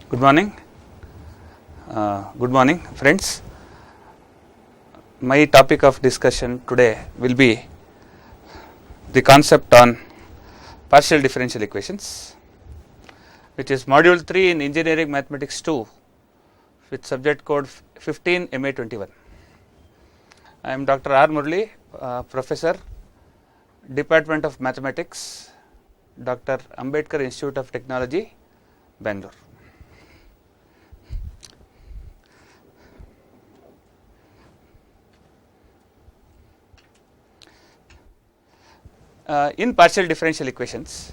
Good morning. Good morning, friends. My topic of discussion today will be the concept on partial differential equations, which is module 3 in engineering mathematics 2 with subject code 15MAT21. I am Dr. R. Murli, Professor, Department of Mathematics, Dr. Ambedkar Institute of Technology, Bangalore. In partial differential equations,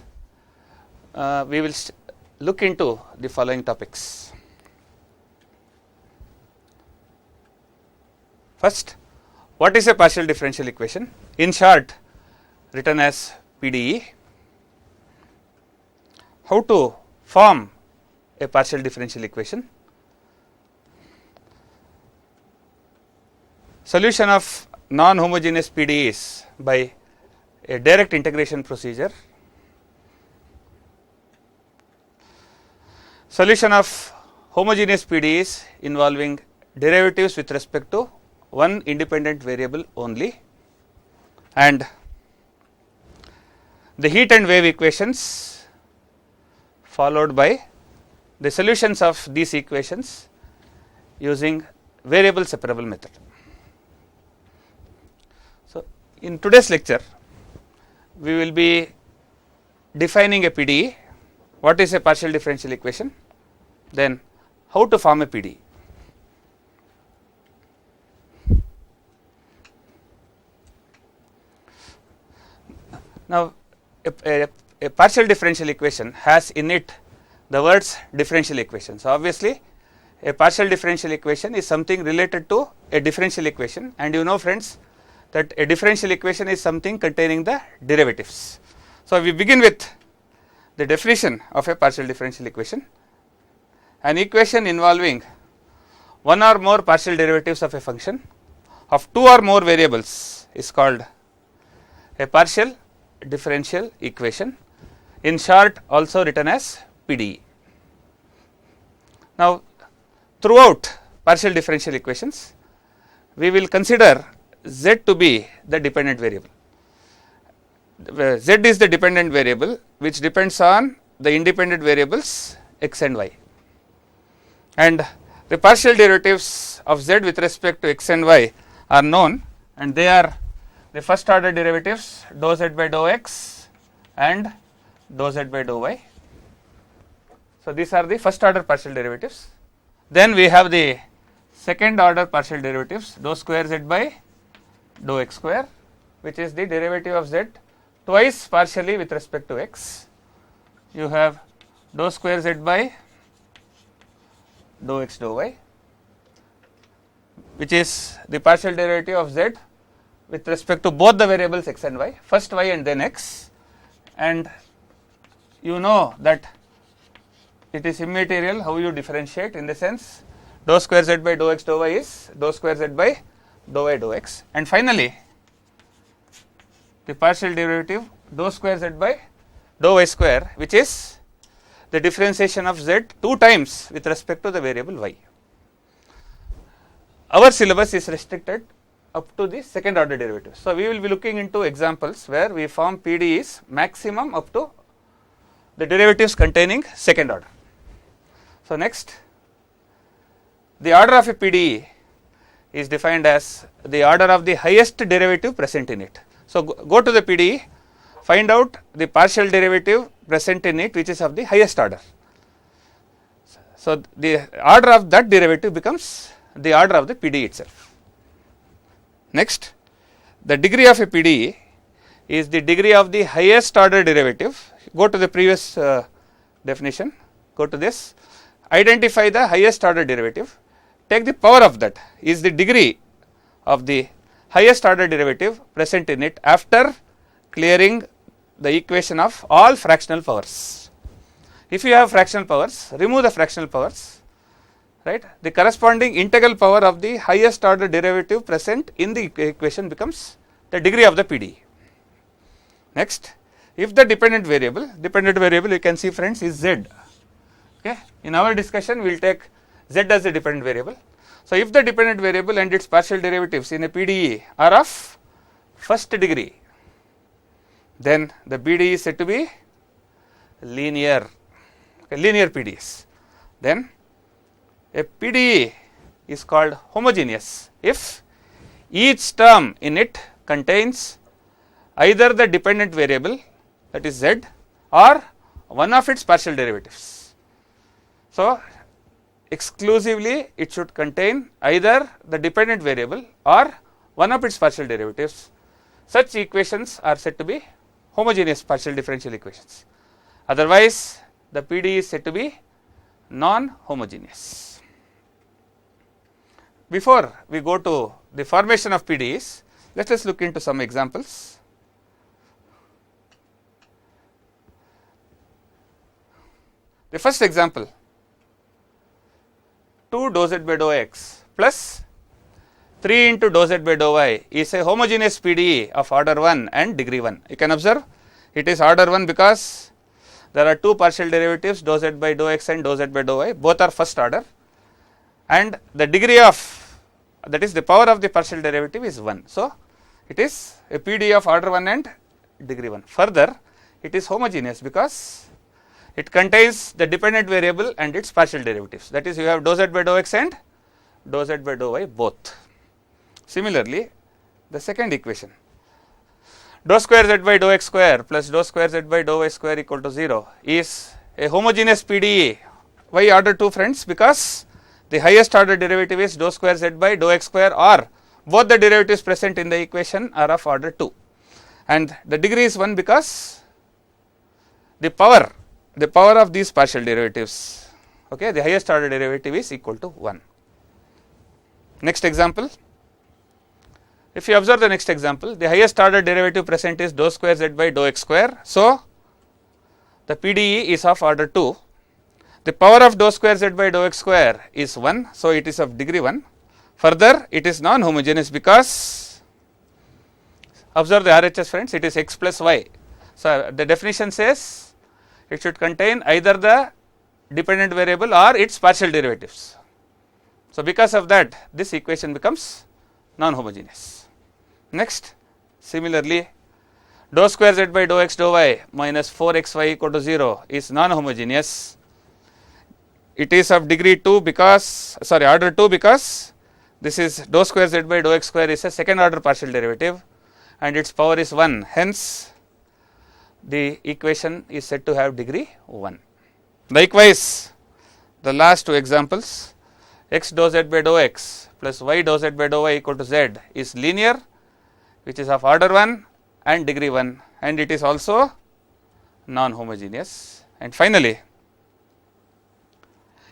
we will look into the following topics. First, what is a partial differential equation? In short, written as PDE. How to form a partial differential equation? Solution of non-homogeneous PDEs by a direct integration procedure. Solution of homogeneous PDEs involving derivatives with respect to one independent variable only, and the heat and wave equations followed by the solutions of these equations using variable separable method. So, in today's lecture, we will be defining a PDE, what is a partial differential equation, then how to form a PDE. Now, a partial differential equation has in it the words differential equation. So, obviously, a partial differential equation is something related to a differential equation, and you know, friends, that a differential equation is something containing the derivatives. So, we begin with the definition of a partial differential equation. An equation involving one or more partial derivatives of a function of two or more variables is called a partial differential equation, in short also written as PDE. Now, throughout partial differential equations, we will consider Z to be the dependent variable. Z is the dependent variable which depends on the independent variables x and y, and the partial derivatives of Z with respect to x and y are known, and they are the first order derivatives dou z by dou x and dou z by dou y. So, these are the first order partial derivatives. Then we have the second order partial derivatives dou square z by dou x square, which is the derivative of z twice partially with respect to x. You have dou square z by dou x dou y, which is the partial derivative of z with respect to both the variables x and y, first y and then x, and you know that it is immaterial how you differentiate, in the sense dou square z by dou x dou y is dou square z by dou y dou x, and finally the partial derivative dou square z by dou y square, which is the differentiation of z two times with respect to the variable y. Our syllabus is restricted up to the second order derivative. So, we will be looking into examples where we form PDEs maximum up to the derivatives containing second order. So, next, the order of a PDE is defined as the order of the highest derivative present in it. So, go to the PDE, find out the partial derivative present in it which is of the highest order. So, the order of that derivative becomes the order of the PDE itself. Next, the degree of a PDE is the degree of the highest order derivative. Go to the previous definition, go to this, identify the highest order derivative, take the power of that is the degree of the highest order derivative present in it after clearing the equation of all fractional powers. If you have fractional powers, remove the fractional powers, right, the corresponding integral power of the highest order derivative present in the equation becomes the degree of the PDE. Next, if the dependent variable you can see, friends, is z, Okay. In our discussion, we will take z as a dependent variable. So, if the dependent variable and its partial derivatives in a PDE are of first degree, then the PDE is said to be linear, okay, linear PDEs. Then a PDE is called homogeneous if each term in it contains either the dependent variable, that is z, or one of its partial derivatives. So, exclusively it should contain either the dependent variable or one of its partial derivatives. Such equations are said to be homogeneous partial differential equations. Otherwise, the PDE is said to be non-homogeneous. Before we go to the formation of PDEs, let us look into some examples. The first example, 2 dou z by dou x plus 3 into dou z by dou y is a homogeneous PDE of order 1 and degree 1. You can observe it is order 1 because there are two partial derivatives dou z by dou x and dou z by dou y, both are first order, and the degree of, that is the power of the partial derivative, is 1. So, it is a PDE of order 1 and degree 1. Further, it is homogeneous because it contains the dependent variable and its partial derivatives, that is you have dou z by dou x and dou z by dou y both. Similarly, the second equation, dou square z by dou x square plus dou square z by dou y square equal to 0 is a homogeneous PDE. Why order 2, friends? Because the highest order derivative is dou square z by dou x square, or both the derivatives present in the equation are of order 2, and the degree is 1 because the power of these partial derivatives, okay, the highest order derivative is equal to 1. Next example, if you observe the next example, the highest order derivative present is dou square z by dou x square. So, the PDE is of order 2. The power of dou square z by dou x square is 1. So, it is of degree 1. Further, it is non-homogeneous because, observe the RHS, friends, it is x plus y. So, the definition says it should contain either the dependent variable or its partial derivatives. So, because of that, this equation becomes non-homogeneous. Next, similarly, dou square z by dou x dou y minus 4xy equal to 0 is non-homogeneous. It is of degree 2 because, sorry, order 2 because this is dou square z by dou x square is a second order partial derivative and its power is 1. Hence, the equation is said to have degree 1. Likewise, the last two examples, x dou z by dou x plus y dou z by dou y equal to z is linear, which is of order 1 and degree 1, and it is also non-homogeneous. And finally,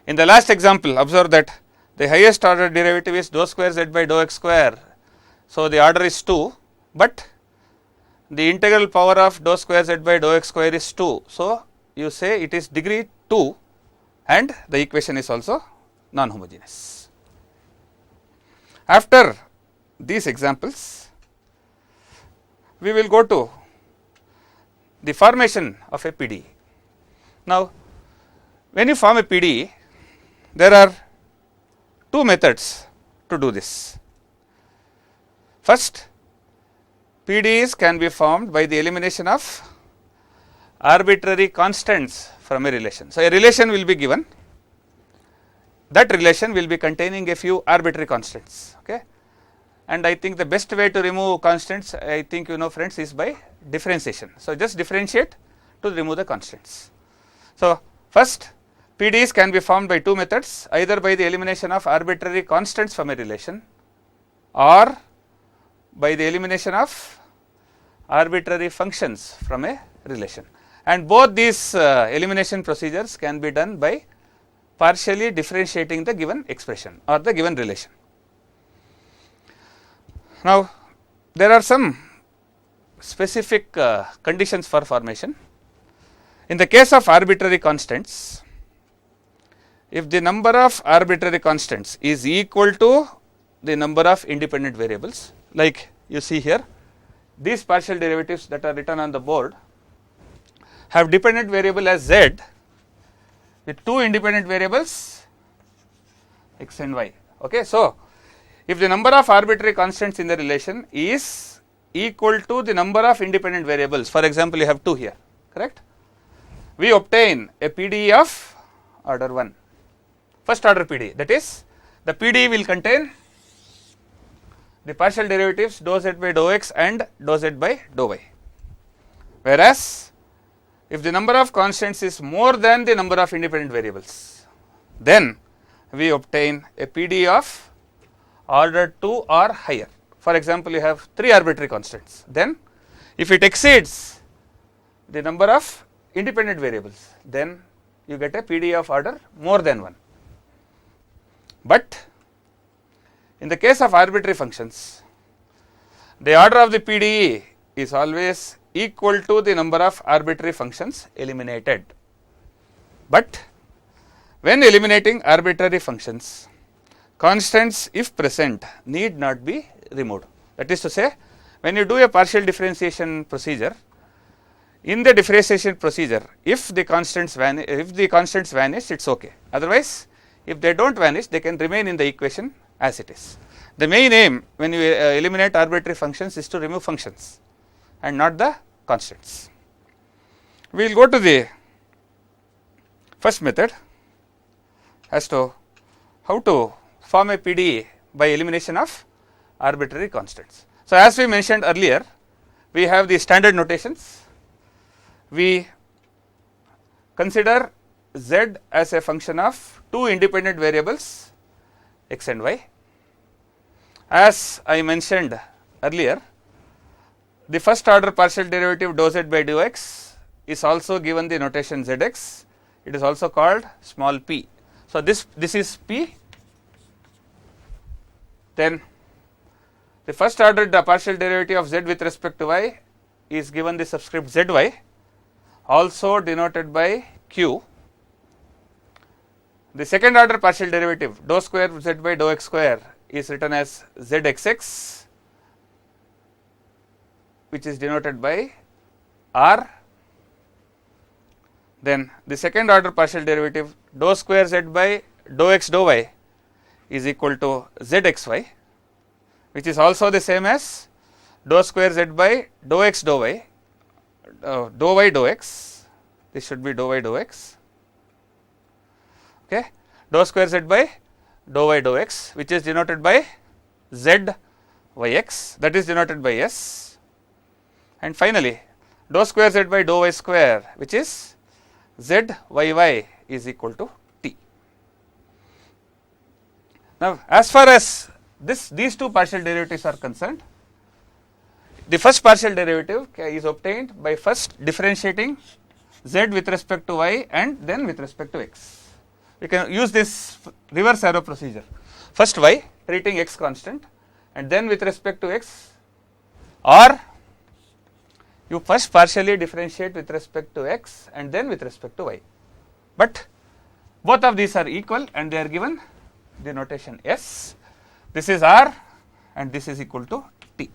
in the last example, observe that the highest order derivative is dou square z by dou x square. So, the order is 2, but the integral power of dou square z by dou x square is 2. So, you say it is degree 2 and the equation is also non-homogeneous. After these examples, we will go to the formation of a PDE. Now, when you form a PDE, there are two methods to do this. First, PDEs can be formed by the elimination of arbitrary constants from a relation. So, a relation will be given, that relation will be containing a few arbitrary constants, okay. And I think the best way to remove constants, I think you know, friends, is by differentiation. So, just differentiate to remove the constants. So, first, PDEs can be formed by two methods, either by the elimination of arbitrary constants from a relation or by the elimination of arbitrary functions from a relation, and both these elimination procedures can be done by partially differentiating the given expression or the given relation. Now, there are some specific conditions for formation. In the case of arbitrary constants, if the number of arbitrary constants is equal to the number of independent variables, like you see here, these partial derivatives that are written on the board have dependent variable as z with two independent variables x and y. Okay. So, if the number of arbitrary constants in the relation is equal to the number of independent variables, for example, you have 2 here, correct? We obtain a PDE of order 1, first order PDE, that is the PDE will contain the partial derivatives dou z by dou x and dou z by dou y. Whereas, if the number of constants is more than the number of independent variables, then we obtain a PDE of order 2 or higher. For example, you have 3 arbitrary constants, then if it exceeds the number of independent variables, then you get a PDE of order more than 1. But in the case of arbitrary functions, the order of the PDE is always equal to the number of arbitrary functions eliminated. But when eliminating arbitrary functions, constants if present need not be removed. That is to say, when you do a partial differentiation procedure, in the differentiation procedure, if the constants vanish, it's okay. Otherwise, if they don't vanish, they can remain in the equation as it is. The main aim when you eliminate arbitrary functions is to remove functions and not the constants. We will go to the first method as to how to form a PDE by elimination of arbitrary constants. So, as we mentioned earlier, we have the standard notations. We consider z as a function of 2 independent variables x and y. As I mentioned earlier, the first order partial derivative dou z by dou x is also given the notation zx. It is also called small p. So, this is p. Then the first order the partial derivative of z with respect to y is given the subscript zy, also denoted by q. The second order partial derivative dou square z by dou x square is written as zxx, which is denoted by r. Then the second order partial derivative dou square z by dou x dou y is equal to zxy, which is also the same as dou square z by dou x dou y, dou y dou x. This should be dou y dou x. Okay, dou square z by dou y dou x, which is denoted by z yx, that is denoted by s. And finally, dou square z by dou y square, which is z y is equal to t. Now, as far as these two partial derivatives are concerned, the first partial derivative is obtained by first differentiating z with respect to y and then with respect to x. We can use this reverse arrow procedure. First y treating x constant and then with respect to x, or you first partially differentiate with respect to x and then with respect to y. But both of these are equal and they are given the notation s. This is r and this is equal to t.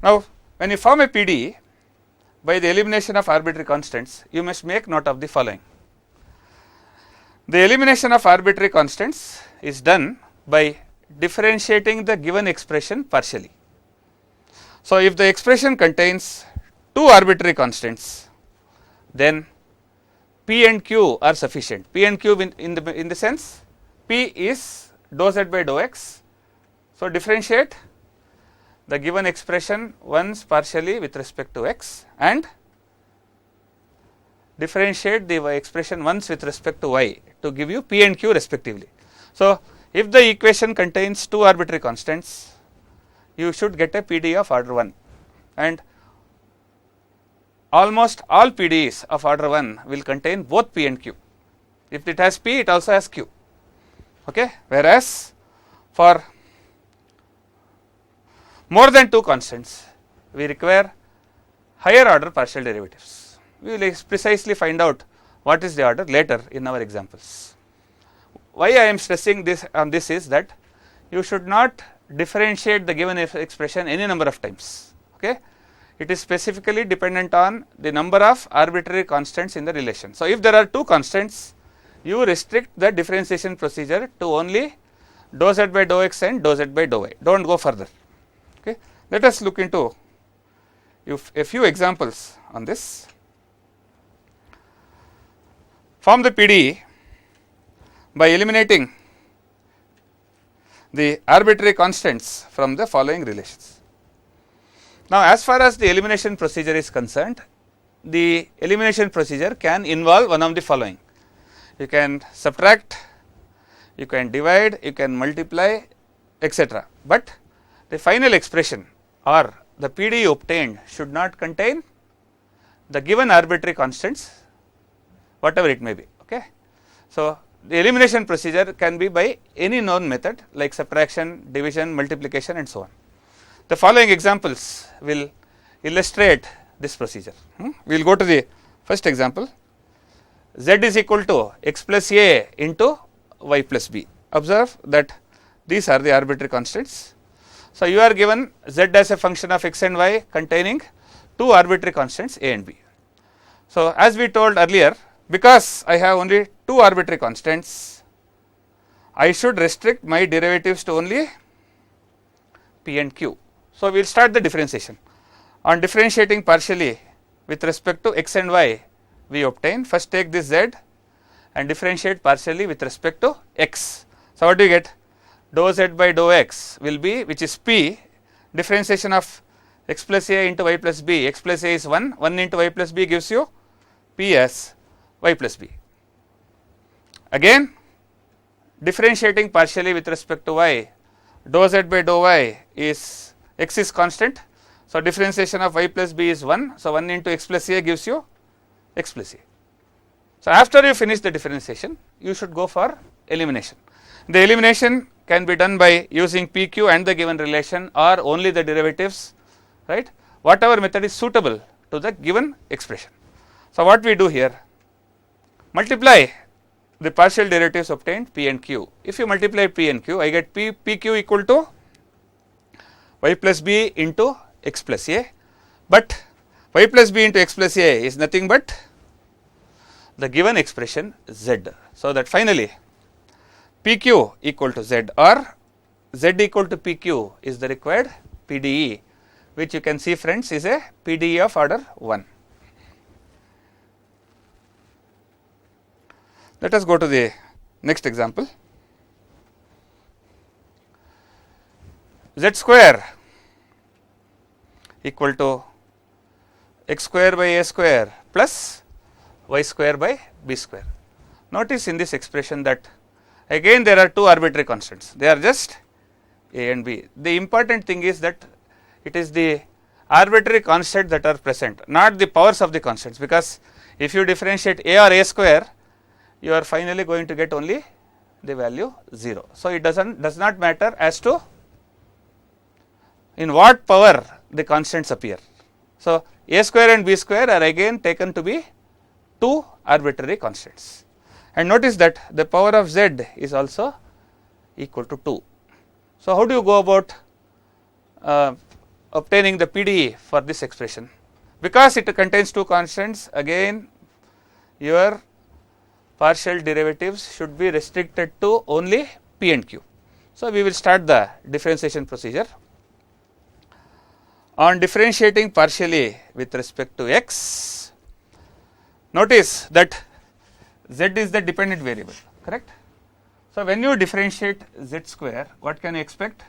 Now, when you form a PDE by the elimination of arbitrary constants, you must make note of the following. The elimination of arbitrary constants is done by differentiating the given expression partially. So, if the expression contains 2 arbitrary constants, then p and q are sufficient. P and q in the sense p is dou z by dou x. So, differentiate the given expression once partially with respect to x and differentiate the expression once with respect to y to give you p and q respectively. So, if the equation contains 2 arbitrary constants, you should get a PDE of order 1, and almost all PDEs of order 1 will contain both p and q. If it has p, it also has q. Okay. Whereas, for more than 2 constants, we require higher order partial derivatives. We will precisely find out what is the order later in our examples. Why I am stressing this on this is that you should not differentiate the given expression any number of times. Okay. it is specifically dependent on the number of arbitrary constants in the relation. So, if there are two constants, you restrict the differentiation procedure to only dou z by dou x and dou z by dou y, do not go further. Okay. Let us look into a few examples on this. Form the PDE by eliminating the arbitrary constants from the following relations. Now, as far as the elimination procedure is concerned, the elimination procedure can involve one of the following. You can subtract, you can divide, you can multiply, etc. But the final expression or the PDE obtained should not contain the given arbitrary constants, whatever it may be. Okay. So, the elimination procedure can be by any known method like subtraction, division, multiplication and so on. The following examples will illustrate this procedure. We will go to the first example. Z is equal to x plus a into y plus b. Observe that these are the arbitrary constants. So, you are given z as a function of x and y containing two arbitrary constants a and b. So, as we told earlier, because I have only two arbitrary constants, I should restrict my derivatives to only p and q. So, we will start the differentiation. On differentiating partially with respect to x and y, we obtain, first take this z and differentiate partially with respect to x. So, what do you get? Dou z by dou x will be, which is p, differentiation of x plus a into y plus b, x plus a is 1, 1 into y plus b gives you p as y plus b. Again, differentiating partially with respect to y, dou z by dou y is, x is constant. So, differentiation of y plus b is 1. So, 1 into x plus a gives you x plus a. So, after you finish the differentiation, you should go for elimination. The elimination can be done by using p q and the given relation or only the derivatives, right, whatever method is suitable to the given expression. So, what we do here, multiply the partial derivatives obtained p and q. If you multiply p and q, I get p q equal to y plus b into x plus a, but y plus b into x plus a is nothing but the given expression z. So, that finally p q equal to z or z equal to p q is the required PDE, which you can see friends is a PDE of order 1. Let us go to the next example. Z square equal to x square by a square plus y square by b square. Notice in this expression that again there are two arbitrary constants, they are just a and b. The important thing is that it is the arbitrary constants that are present, not the powers of the constants, because if you differentiate a or a square, you are finally going to get only the value 0. So, it does not matter as to in what power the constants appear. So, a square and b square are again taken to be two arbitrary constants, and notice that the power of z is also equal to 2. So, how do you go about obtaining the PDE for this expression? Because it contains two constants, again your partial derivatives should be restricted to only p and q. So, we will start the differentiation procedure. On differentiating partially with respect to x, notice that z is the dependent variable, correct. So, when you differentiate z square, what can you expect?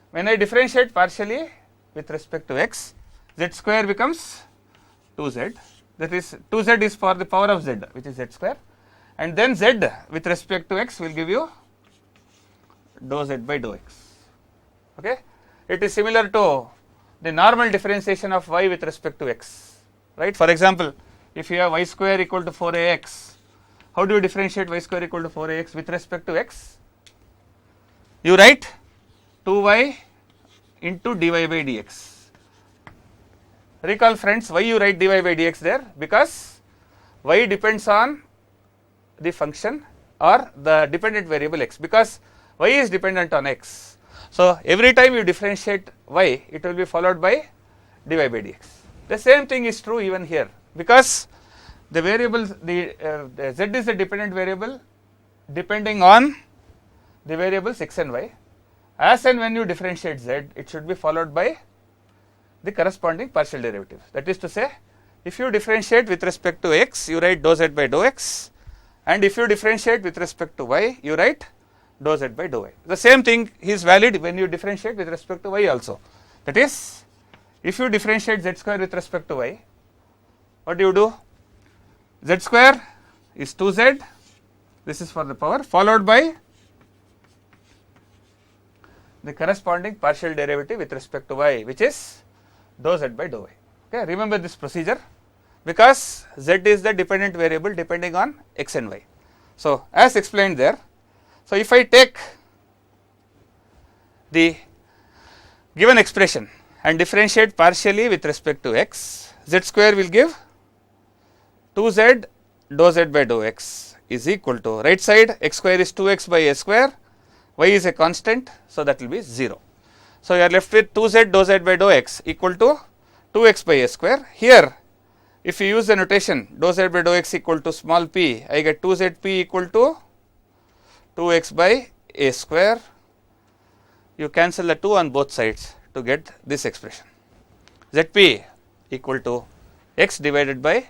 When I differentiate partially with respect to x, z square becomes 2z, that is 2z is for the power of z, which is z square, and then z with respect to x will give you dou z by dou x. Okay. It is similar to the normal differentiation of y with respect to x, right. For example, if you have y square equal to 4ax, how do you differentiate y square equal to 4ax with respect to x? You write 2y into dy by dx. Recall friends, why you write dy by dx there? Because y depends on the function or the dependent variable x, because y is dependent on x. So, every time you differentiate y, it will be followed by dy by dx. The same thing is true even here, because the variables, the z is the dependent variable depending on the variables x and y. As and when you differentiate z, it should be followed by the corresponding partial derivatives. That is to say, if you differentiate with respect to x, you write dou z by dou x, and if you differentiate with respect to y, you write dou z by dou y. The same thing is valid when you differentiate with respect to y also. That is, if you differentiate z square with respect to y, what do? Z square is 2z, this is for the power, followed by the corresponding partial derivative with respect to y, which is dou z by dou y. Okay, remember this procedure, because z is the dependent variable depending on x and y. So, as explained there, so if I take the given expression and differentiate partially with respect to x, z square will give 2z dou z by dou x is equal to, right side x square is 2x by a square, y is a constant, so that will be 0. So, you are left with 2z dou z by dou x equal to 2x by a square. Here, if you use the notation dou z by dou x equal to small p, I get 2zp equal to 2x by a square. You cancel the 2 on both sides to get this expression, zp equal to x divided by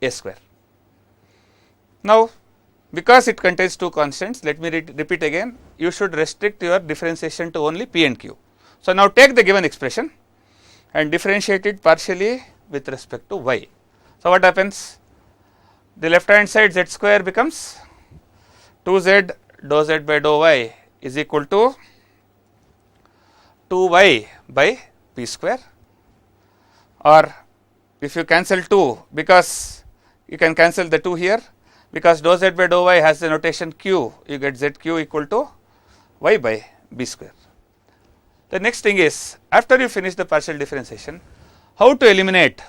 a square. Now, because it contains 2 constants, let me repeat again, you should restrict your differentiation to only p and q. So, now take the given expression and differentiate it partially with respect to y. So, what happens? The left hand side z square becomes 2z dou z by dou y is equal to 2y by p square, or if you cancel 2, because you can cancel the 2 here, because dou z by dou y has the notation q, you get zq equal to y by b square. The next thing is, after you finish the partial differentiation, how to eliminate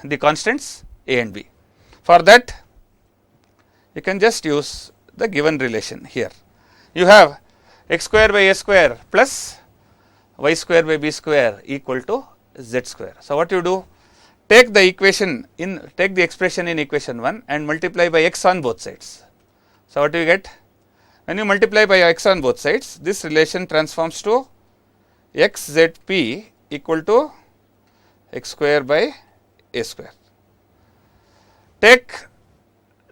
the constants a and b. For that, you can just use the given relation here. You have x square by a square plus y square by b square equal to z square. So, what you do? Take the equation take the expression in equation 1 and multiply by x on both sides. So, what do you get? When you multiply by x on both sides, this relation transforms to xzp equal to x square by a square. Take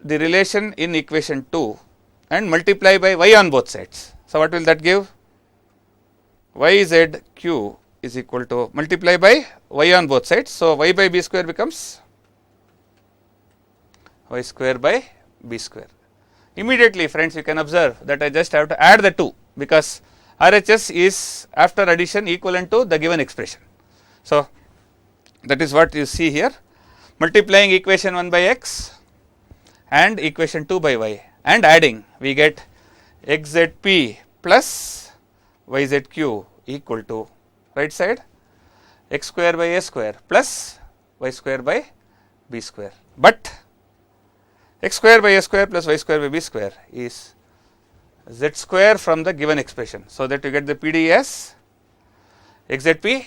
the relation in equation 2 and multiply by y on both sides. So, what will that give? yzq is equal to, multiply by y on both sides. So, y by b square becomes y square by b square. Immediately, friends, you can observe that I just have to add the 2, because RHS is after addition equivalent to the given expression. So, that is what you see here, multiplying equation 1 by x and equation 2 by y and adding, we get xzp plus yzq equal to, right side, x square by a square plus y square by b square. But x square by a square plus y square by b square is z square from the given expression. So, that you get the PDEs xzp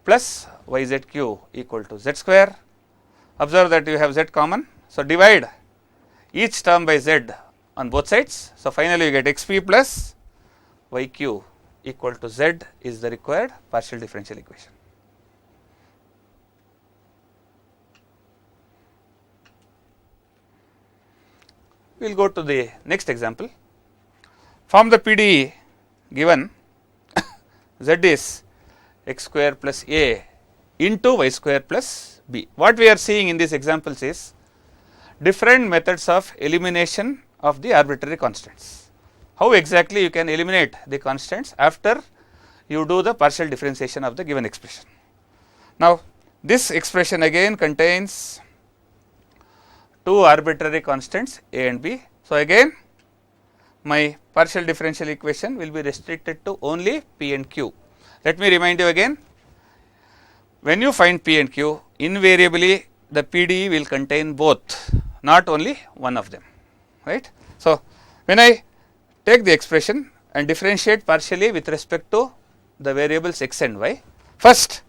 plus yzq equal to z square. Observe that you have z common. So, divide each term by z on both sides. So, finally, you get xp plus yq equal to z is the required partial differential equation. We will go to the next example. From the PDE given z is x square plus a into y square plus b. What we are seeing in these examples is different methods of elimination of the arbitrary constants. How exactly you can eliminate the constants after you do the partial differentiation of the given expression. Now, this expression again contains 2 arbitrary constants a and b. So, again my partial differential equation will be restricted to only p and q. Let me remind you again, when you find p and q, invariably the PDE will contain both, not only one of them, right. So, when I take the expression and differentiate partially with respect to the variables x and y, first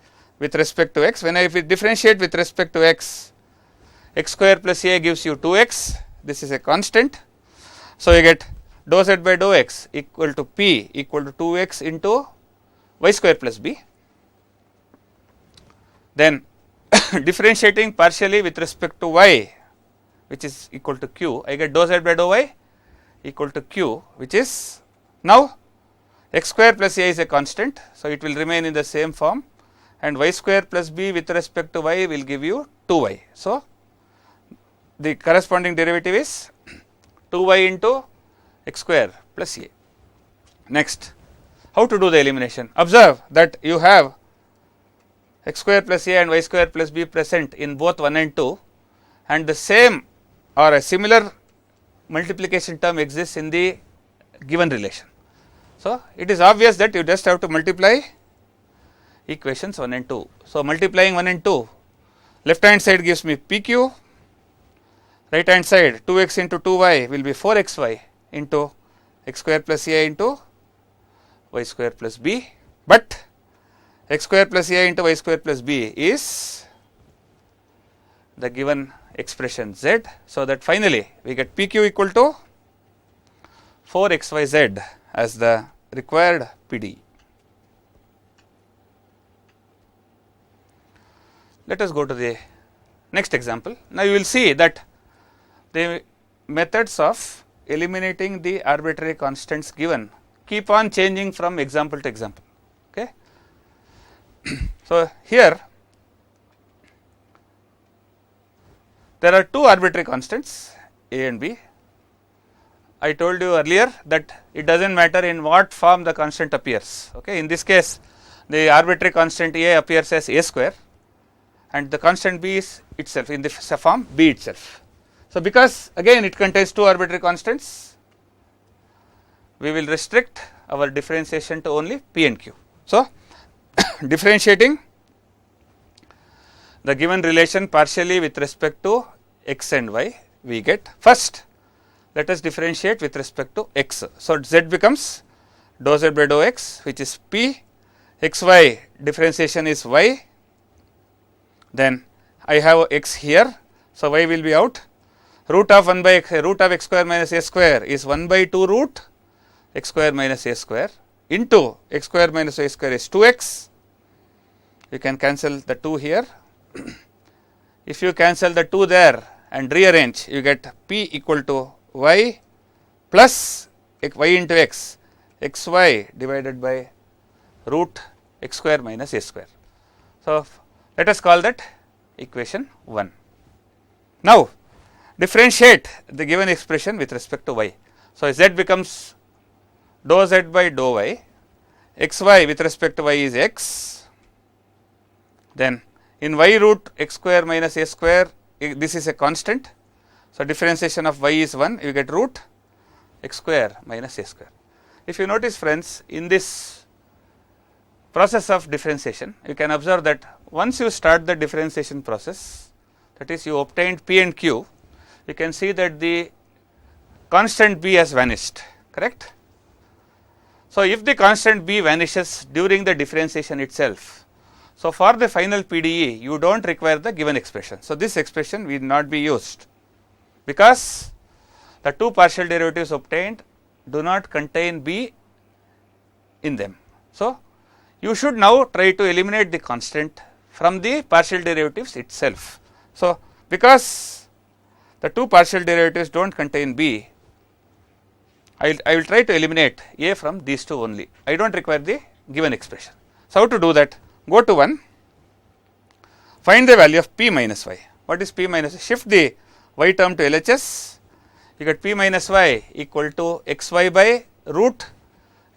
with respect to x. When I differentiate with respect to x, x square plus a gives you 2x, this is a constant. So, you get dou z by dou x equal to p equal to 2x into y square plus b. Then differentiating partially with respect to y, which is equal to q, I get dou z by dou y equal to q, which is now x square plus a is a constant. So, it will remain in the same form, and y square plus b with respect to y will give you 2y. So, the corresponding derivative is 2y into x square plus a. Next, how to do the elimination? Observe that you have x square plus a and y square plus b present in both 1 and 2, and the same or a similar multiplication term exists in the given relation. So, it is obvious that you just have to multiply equations 1 and 2. So, multiplying 1 and 2, left hand side gives me pq, right hand side 2x into 2y will be 4xy into x square plus a into y square plus b, but x square plus a into y square plus b is the given expression z. So, that finally, we get pq equal to 4xyz as the required PDE. Let us go to the next example. Now, you will see that the methods of eliminating the arbitrary constants given keep on changing from example to example. Okay. So, here there are two arbitrary constants a and b. I told you earlier that it does not matter in what form the constant appears. Okay. In this case, the arbitrary constant a appears as a square, and the constant b is itself in the form b itself. So, because again it contains two arbitrary constants, we will restrict our differentiation to only p and q. So, differentiating the given relation partially with respect to x and y, we get first, let us differentiate with respect to x. So, z becomes dou z by dou x, which is p, x y differentiation is y, then I have x here. So, y will be out, root of 1 by x, root of x square minus a square is 1 by 2 root x square minus a square into x square minus a square is 2x. You can cancel the 2 here. If you cancel the 2 there and rearrange, you get p equal to y plus y into x, xy divided by root x square minus a square. So, let us call that equation 1. Now, differentiate the given expression with respect to y. So, z becomes dou z by dou y, xy with respect to y is x, then in y root x square minus a square, this is a constant. So, differentiation of y is 1, you get root x square minus a square. If you notice friends, in this process of differentiation, you can observe that once you start the differentiation process, that is you obtained p and q, you can see that the constant b has vanished, correct. So, if the constant b vanishes during the differentiation itself, so for the final PDE, you do not require the given expression. So, this expression will not be used, because the two partial derivatives obtained do not contain b in them. So, you should now try to eliminate the constant from the partial derivatives itself. So, because the two partial derivatives do not contain b, I will try to eliminate a from these two only. I do not require the given expression. So, how to do that? Go to 1, find the value of p minus y. What is p minus y? Shift the y term to LHS, you get p minus y equal to xy by root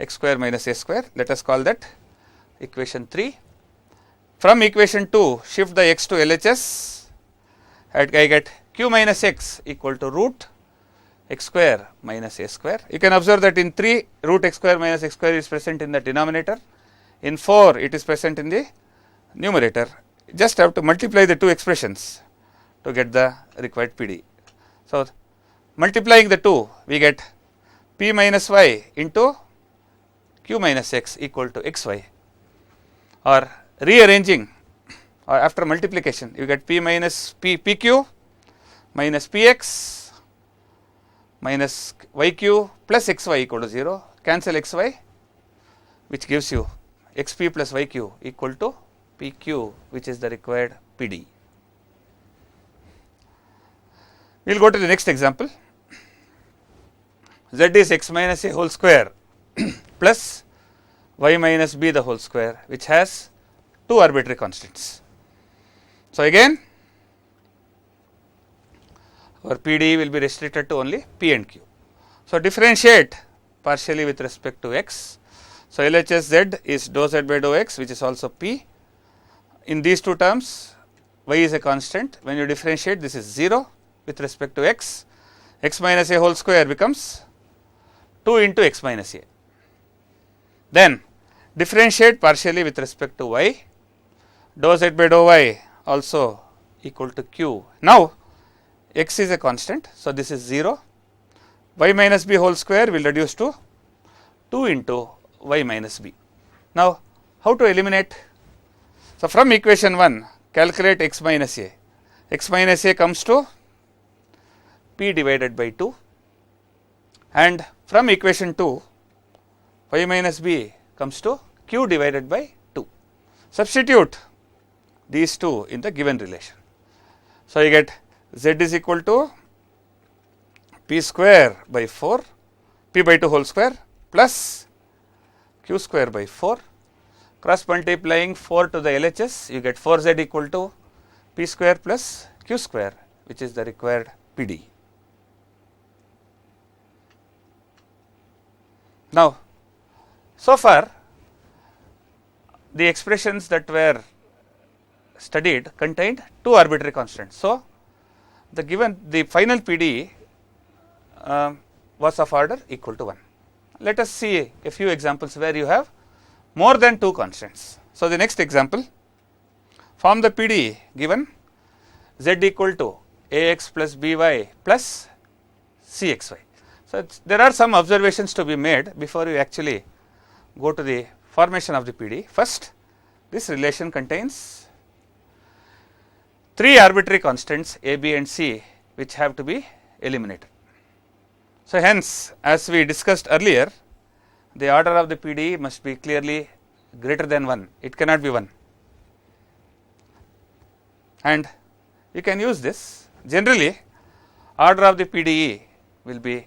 x square minus a square. Let us call that equation 3. From equation 2, shift the x to LHS, I get q minus x equal to root x square minus a square. You can observe that in 3, root x square minus x square is present in the denominator, in 4 it is present in the numerator. Just have to multiply the two expressions to get the required PDE. So, multiplying the 2, we get p minus y into q minus x equal to xy, or rearranging or after multiplication you get p minus pq minus px minus yq plus xy equal to 0, cancel xy, which gives you xp plus yq equal to pq, which is the required PDE. We will go to the next example. Z is x minus a whole square plus y minus b the whole square, which has two arbitrary constants. So, again our PDE will be restricted to only p and q. So, differentiate partially with respect to x. So, LHS z is dou z by dou x, which is also p. In these two terms, y is a constant. When you differentiate, this is 0 with respect to x. X minus a whole square becomes 2 into x minus a. Then differentiate partially with respect to y. Dou z by dou y also equal to q. Now, x is a constant. So, this is 0. Y minus b whole square will reduce to 2 into y minus b. Now, how to eliminate? So, from equation 1 calculate x minus a. X minus a comes to p divided by 2, and from equation 2 y minus b comes to q divided by 2. Substitute these two in the given relation. So, you get z is equal to p square by 4, p by 2 whole square plus q square by 4. Cross multiplying 4 to the LHS, you get 4z equal to p square plus q square, which is the required PDE. Now, so far the expressions that were studied contained two arbitrary constants. So, the final PDE was of order equal to 1. Let us see a few examples where you have more than two constants. So, the next example, form the PDE given z equal to ax plus by plus cxy. So, there are some observations to be made before you actually go to the formation of the PDE. First, this relation contains three arbitrary constants a, b and c, which have to be eliminated. So, hence as we discussed earlier, the order of the PDE must be clearly greater than 1, it cannot be 1, and you can use this. Generally, order of the PDE will be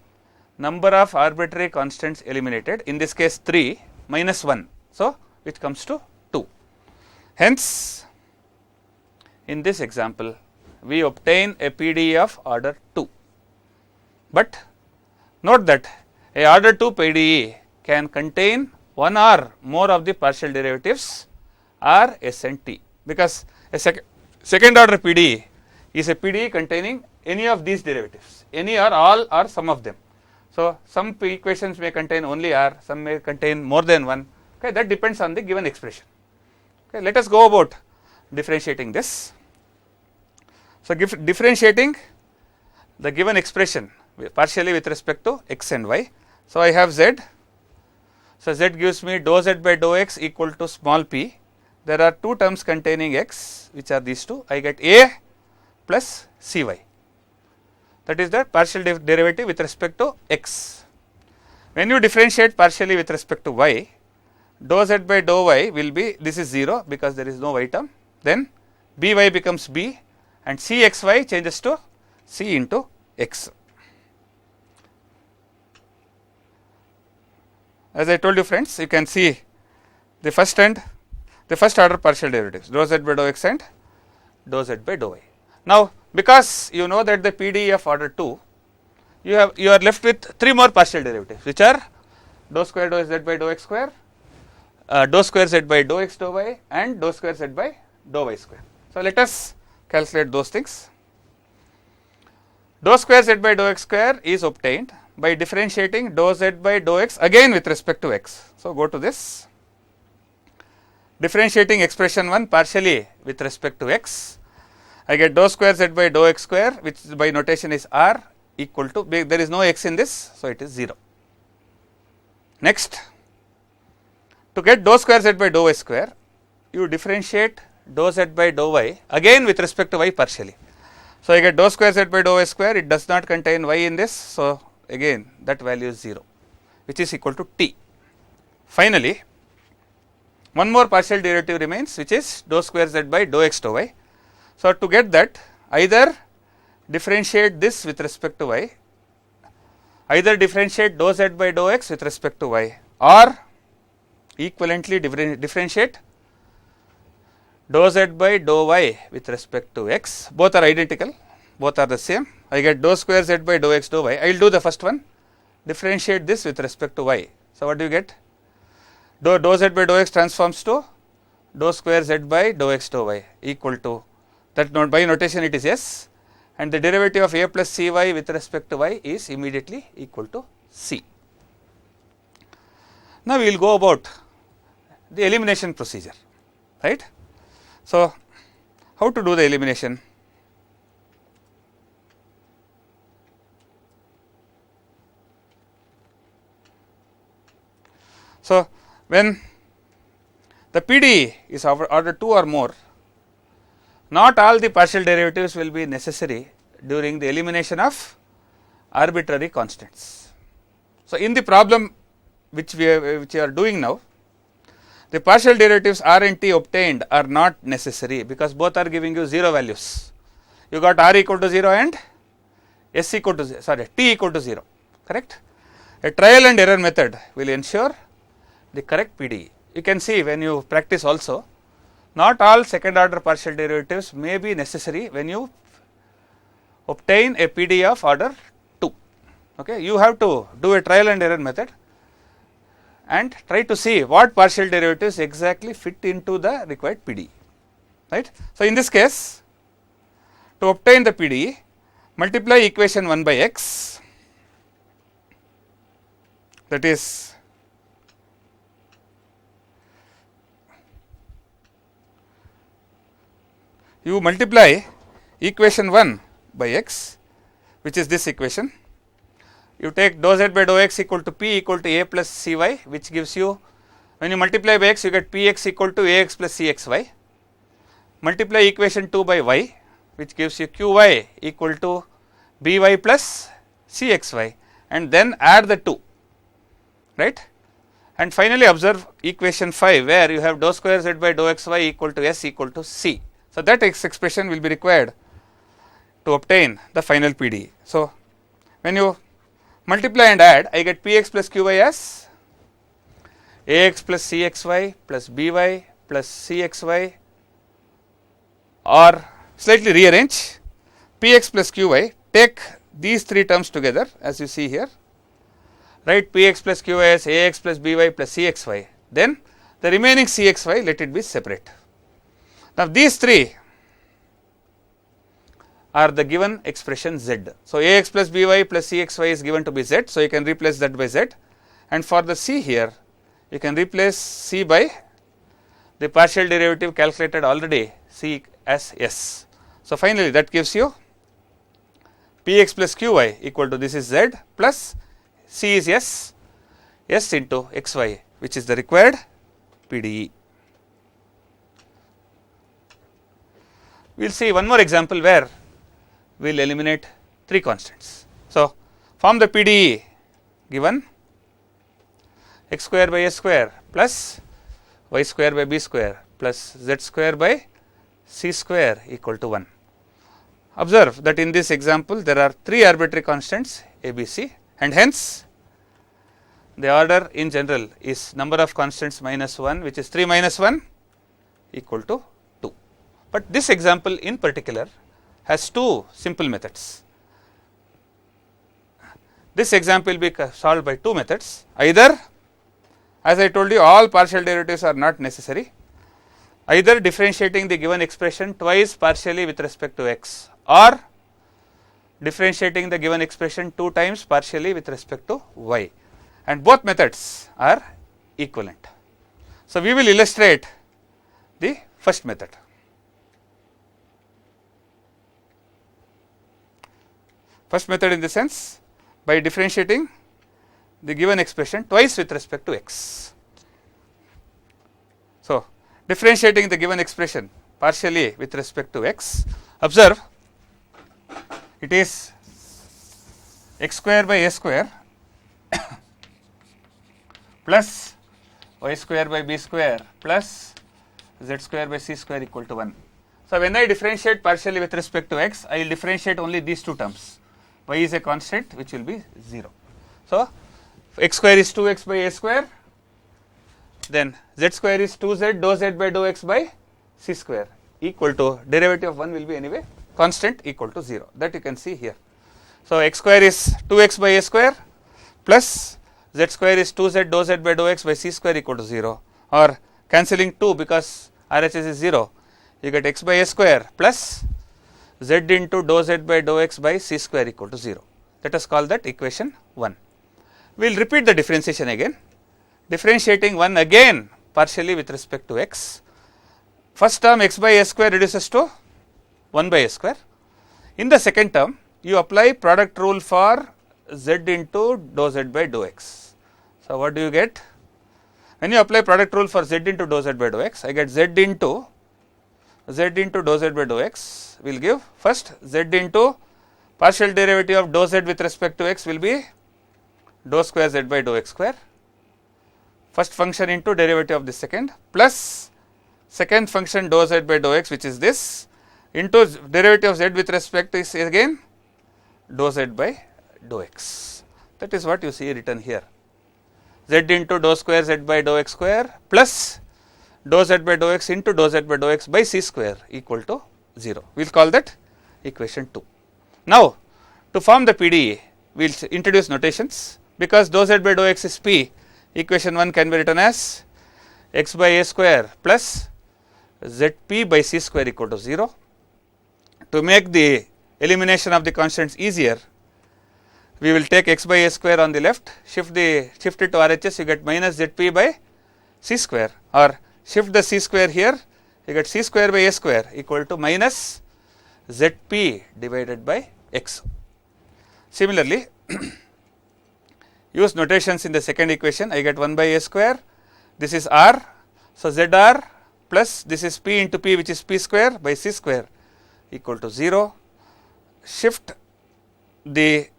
number of arbitrary constants eliminated, in this case 3 minus 1, so which comes to 2. Hence, in this example we obtain a PDE of order 2, but note that a order 2 PDE can contain one or more of the partial derivatives R, S and T, because a second order PDE is a PDE containing any of these derivatives, any or all or some of them. So, some equations may contain only R, some may contain more than one, okay, that depends on the given expression. Okay, let us go about differentiating this. So, differentiating the given expression partially with respect to x and y. So, I have z. So, z gives me dou z by dou x equal to small p. There are two terms containing x, which are these two. I get a plus cy. That is the partial derivative with respect to x. When you differentiate partially with respect to y, dou z by dou y will be, this is 0 because there is no y term, then by becomes b and cxy changes to c into x. As I told you friends, you can see the first order partial derivatives, dou z by dou x and dou z by dou y. Now, because you know that the PDE of order 2, you are left with three more partial derivatives, which are dou square dou z by dou x square, dou square z by dou x dou y and dou square z by dou y square. So, let us calculate those things. Dou square z by dou x square is obtained by differentiating dou z by dou x again with respect to x. So, go to this, differentiating expression 1 partially with respect to x, I get dou square z by dou x square, which by notation is r, equal to, there is no x in this, so it is 0. Next, to get dou square z by dou y square, you differentiate dou z by dou y again with respect to y partially. So, I get dou square z by dou y square, it does not contain y in this. So, again that value is 0, which is equal to t. Finally, one more partial derivative remains, which is dou square z by dou x dou y. So, to get that, either differentiate this with respect to y, either differentiate dou z by dou x with respect to y, or equivalently differentiate dou z by dou y with respect to x. Both are identical, both are the same. I get dou square z by dou x dou y. I will do the first one, differentiate this with respect to y. So, what do you get? Dou z by dou x transforms to dou square z by dou x dou y equal to that note, by notation it is s, and the derivative of a plus cy with respect to y is immediately equal to c. Now, we will go about the elimination procedure, right. So, how to do the elimination? So, when the PDE is order 2 or more, not all the partial derivatives will be necessary during the elimination of arbitrary constants. So, in the problem which we are doing now, the partial derivatives r and t obtained are not necessary, because both are giving you 0 values. You got r equal to 0 and s equal to 0, sorry, t equal to 0, correct. A trial and error method will ensure the correct PDE. You can see when you practice also, not all second order partial derivatives may be necessary when you obtain a PDE of order 2. Okay. You have to do a trial and error method and try to see what partial derivatives exactly fit into the required PDE, right. So, in this case, to obtain the PDE, multiply equation 1 by x, that is you multiply equation 1 by x, which is this equation. You take dou z by dou x equal to p equal to a plus cy, which gives you, when you multiply by x, you get px equal to ax plus cxy. Multiply equation 2 by y, which gives you qy equal to by plus cxy, and then add the 2, right. And finally, observe equation 5, where you have dou square z by dou xy equal to s equal to c. So, that expression will be required to obtain the final PDE. So, when you multiply and add, I get px plus qy as ax plus cxy plus by plus cxy, or slightly rearrange px plus qy, take these 3 terms together as you see here, write px plus qy as ax plus by plus cxy, then the remaining cxy let it be separate. Now, these 3 are the given expression z. So, ax plus by plus cxy is given to be z. So, you can replace that by z, and for the c here you can replace c by the partial derivative calculated already, c as s. So, finally, that gives you px plus qy equal to, this is z plus c is s into xy, which is the required PDE. We will see one more example where we will eliminate 3 constants. So, form the PDE given x square by a square plus y square by b square plus z square by c square equal to 1. Observe that in this example there are 3 arbitrary constants a, b, c, and hence the order in general is number of constants minus 1, which is 3 minus 1 equal to 2. But this example in particular has 2 simple methods. This example will be solved by 2 methods. Either, as I told you, all partial derivatives are not necessary, either differentiating the given expression twice partially with respect to x, or differentiating the given expression 2 times partially with respect to y, and both methods are equivalent. So, we will illustrate the first method. First method in the sense, by differentiating the given expression twice with respect to x. So, differentiating the given expression partially with respect to x. Observe, it is x square by a square plus y square by b square plus z square by c square equal to 1. So, when I differentiate partially with respect to x, I will differentiate only these two terms. Y is a constant which will be 0. So, x square is 2x by a square, then z square is 2z dou z by dou x by c square equal to derivative of 1 will be anyway constant equal to 0, that you can see here. So, x square is 2x by a square plus z square is 2z dou z by dou x by c square equal to 0, or cancelling 2 because RHS is 0, you get x by a square plus z into dou z by dou x by c square equal to 0. Let us call that equation 1. We will repeat the differentiation again, differentiating 1 again partially with respect to x. First term x by a square reduces to 1 by a square. In the second term, you apply product rule for z into dou z by dou x. So, what do you get? When you apply product rule for z into dou z by dou x, I get z into dou z by dou x will give first z into partial derivative of dou z with respect to x will be dou square z by dou x square, first function into derivative of the second plus second function dou z by dou x which is this into derivative of z with respect to is again dou z by dou x. That is what you see written here, z into dou square z by dou x square plus dou z by dou x into dou z by dou x by c square equal to 0. We will call that equation 2. Now, to form the PDE, we will introduce notations. Because dou z by dou x is p, equation 1 can be written as x by a square plus zp by c square equal to 0. To make the elimination of the constants easier, we will take x by a square on the left, shift it to RHS, you get minus zp by c square, or shift the c square here, you get c square by a square equal to minus zp divided by x. Similarly, use notations in the second equation, I get 1 by a square, this is r, so zr plus this is p into p which is p square by c square equal to 0. Shift the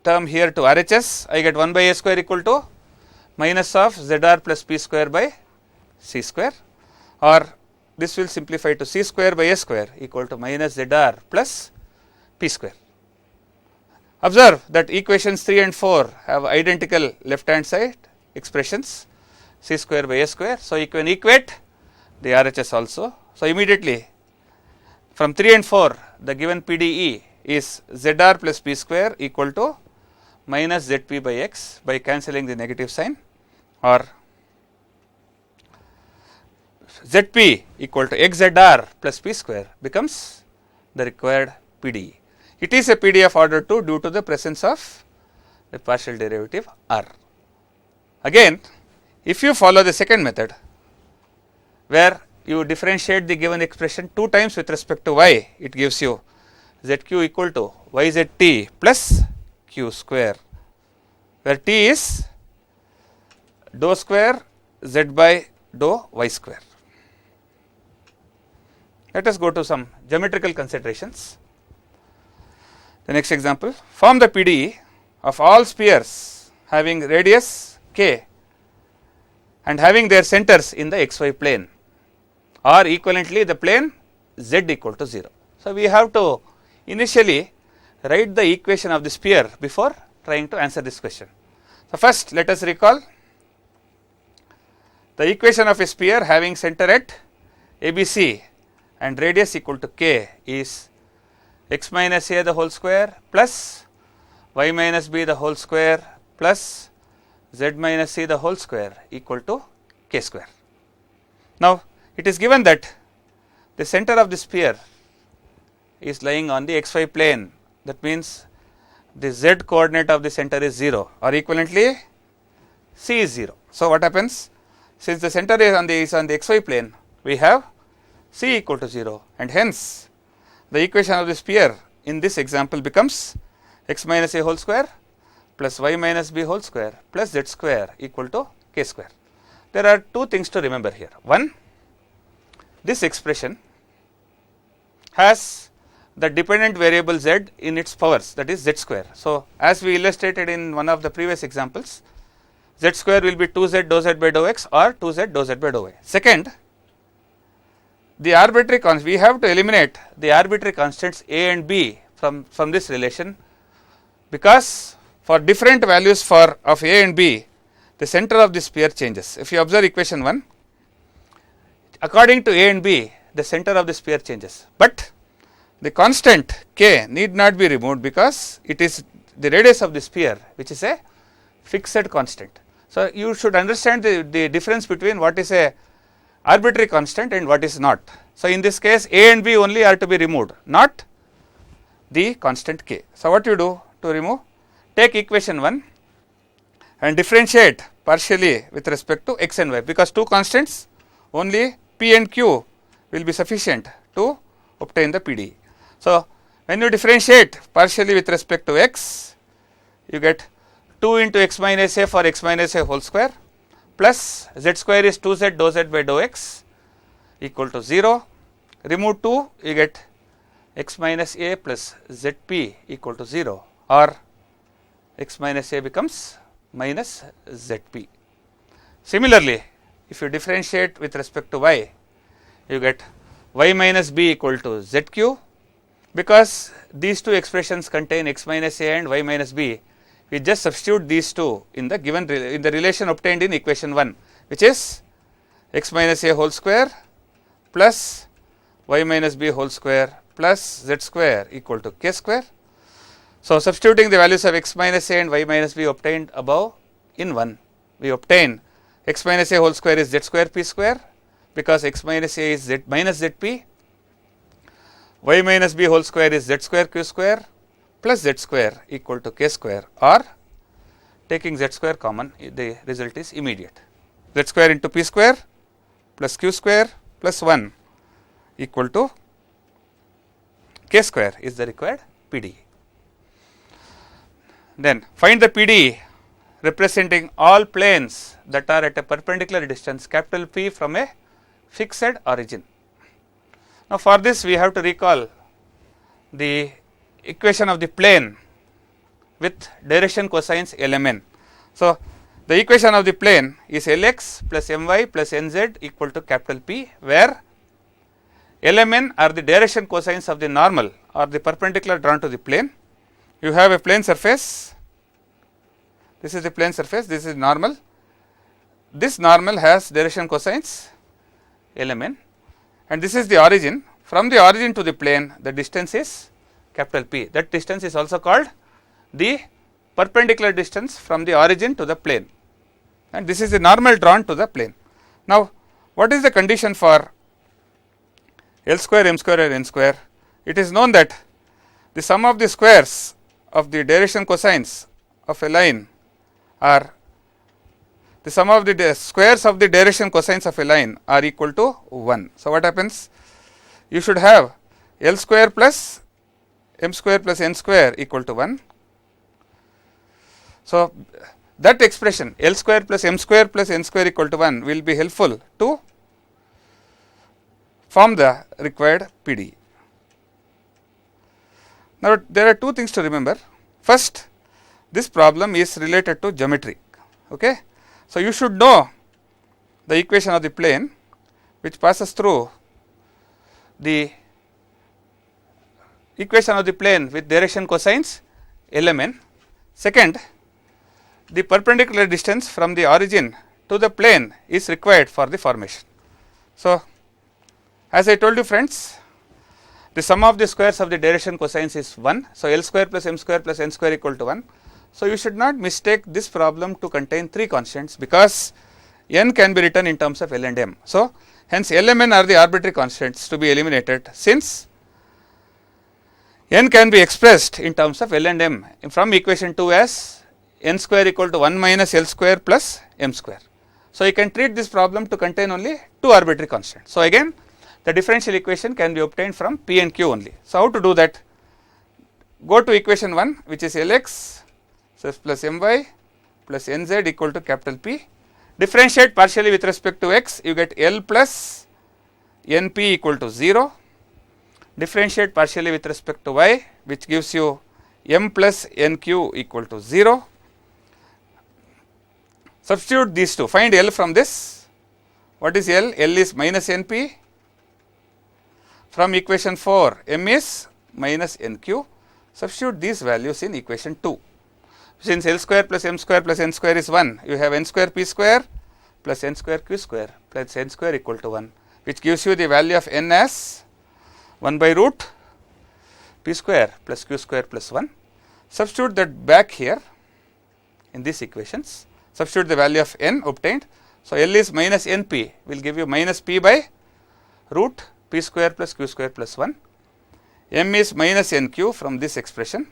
term here to RHS, I get 1 by a square equal to minus of zr plus p square by c square, or this will simplify to c square by a square equal to minus zr plus p square. Observe that equations 3 and 4 have identical left hand side expressions, c square by a square. So, you can equate the RHS also. So, immediately from 3 and 4 the given PDE is zr plus p square equal to minus zp by x by cancelling the negative sign, or zp equal to xzr plus p square becomes the required PDE. It is a PDE of order 2 due to the presence of the partial derivative r. Again, if you follow the second method where you differentiate the given expression 2 times with respect to y, it gives you zq equal to yzt plus q square, where t is dou square z by dou y square. Let us go to some geometrical considerations. The next example, form the PDE of all spheres having radius k and having their centers in the xy plane, or equivalently the plane z equal to 0. So, we have to initially write the equation of the sphere before trying to answer this question. So, first let us recall the equation of a sphere having center at ABC and radius equal to k is x minus a the whole square plus y minus b the whole square plus z minus c the whole square equal to k square. Now, it is given that the center of the sphere is lying on the xy plane, that means the z coordinate of the center is 0, or equivalently c is 0. So, what happens? Since the center is on the xy plane, we have c equal to 0, and hence the equation of the sphere in this example becomes x minus a whole square plus y minus b whole square plus z square equal to k square. There are two things to remember here. One, this expression has the dependent variable z in its powers, that is z square. So, as we illustrated in one of the previous examples, z square will be 2z dou z by dou x or 2z dou z by dou y. Second, the arbitrary constants, we have to eliminate the arbitrary constants a and b from this relation, because for different values of a and b, the center of the sphere changes. If you observe equation 1, according to a and b, the center of the sphere changes, but the constant k need not be removed, because it is the radius of the sphere which is a fixed constant. So, you should understand the difference between what is a arbitrary constant and what is not. So, in this case a and b only are to be removed, not the constant k. So, what you do to remove? Take equation 1 and differentiate partially with respect to x and y, because two constants only p and q will be sufficient to obtain the PDE. So, when you differentiate partially with respect to x, you get 2 into x minus a for x minus a whole square, plus z square is 2z dou z by dou x equal to 0. Remove 2, you get x minus a plus zp equal to 0, or x minus a becomes minus zp. Similarly, if you differentiate with respect to y, you get y minus b equal to zq, because these two expressions contain x minus a and y minus b. We just substitute these two in the given in the relation obtained in equation 1, which is x minus a whole square plus y minus b whole square plus z square equal to k square. So, substituting the values of x minus a and y minus b obtained above in 1, we obtain x minus a whole square is z square p square, because x minus a is z minus zp, y minus b whole square is z square q square plus z square equal to k square, or taking z square common, the result is immediate. Z square into p square plus q square plus 1 equal to k square is the required PDE. Then find the PDE representing all planes that are at a perpendicular distance capital P from a fixed origin. Now, for this we have to recall the equation of the plane with direction cosines Lmn. So, the equation of the plane is Lx plus My plus Nz equal to capital P, where Lmn are the direction cosines of the normal or the perpendicular drawn to the plane. You have a plane surface, this is the plane surface, this is normal. This normal has direction cosines Lmn, and this is the origin. From the origin to the plane, the distance is capital P. That distance is also called the perpendicular distance from the origin to the plane, and this is the normal drawn to the plane. Now, what is the condition for L square, M square and N square? It is known that the sum of the squares of the direction cosines of a line are the sum of the squares of the direction cosines of a line are equal to 1. So, what happens? You should have L square plus M square plus N square equal to 1. So, that expression L square plus M square plus N square equal to 1 will be helpful to form the required PDE. Now, there are two things to remember. First, this problem is related to geometry. Okay? So, you should know the equation of the plane which passes through the equation of the plane with direction cosines Lmn. Second, the perpendicular distance from the origin to the plane is required for the formation. So, as I told you friends, the sum of the squares of the direction cosines is 1. So, L square plus M square plus N square equal to 1. So, you should not mistake this problem to contain 3 constants, because n can be written in terms of L and M. So, hence Lmn are the arbitrary constants to be eliminated, since n can be expressed in terms of L and M from equation 2 as n square equal to 1 minus L square plus M square. So, you can treat this problem to contain only 2 arbitrary constants. So, again the differential equation can be obtained from P and Q only. So, how to do that? Go to equation 1, which is Lx plus My plus Nz equal to capital P. Differentiate partially with respect to x, you get L plus Np equal to 0. differentiate partially with respect to y, which gives you m plus nq equal to 0. Substitute these two, find L from this. What is L? L is minus np. From equation 4, m is minus nq. Substitute these values in equation 2. Since L square plus m square plus n square is 1, you have n square p square plus n square q square plus n square equal to 1, which gives you the value of n as 1 by root p square plus q square plus 1. Substitute that back here in these equations. Substitute the value of n obtained. So, L is minus np will give you minus p by root p square plus q square plus 1. M is minus nq from this expression.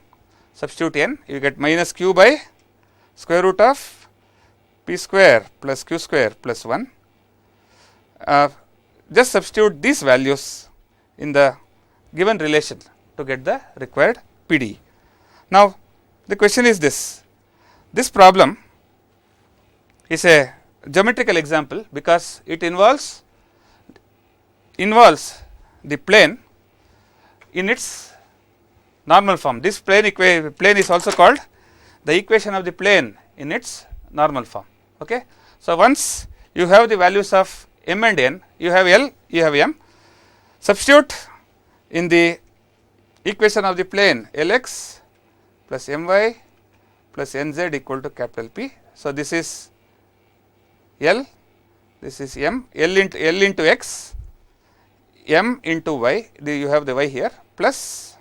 Substitute n, you get minus q by square root of p square plus q square plus 1. Just substitute these values in the given relation to get the required PDE. Now, the question is this. This problem is a geometrical example because it involves the plane in its normal form. This plane is also called the equation of the plane in its normal form. Okay. So, once you have the values of m and n, you have L, you have m. Substitute in the equation of the plane Lx plus my plus nz equal to capital P. So, this is L, this is m, L into x, m into y, you have the y here, plus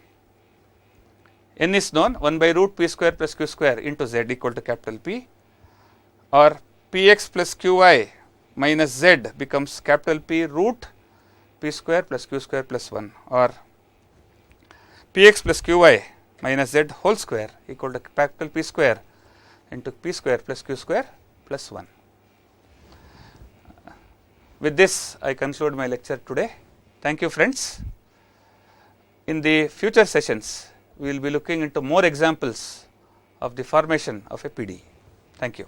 n is known 1 by root p square plus q square into z equal to capital P, or px plus qy minus z becomes capital P root p square plus q square plus 1, or px plus qy minus z whole square equal to capital P square into p square plus q square plus 1. With this, I conclude my lecture today. Thank you, friends. In the future sessions, we will be looking into more examples of the formation of a PDE. Thank you.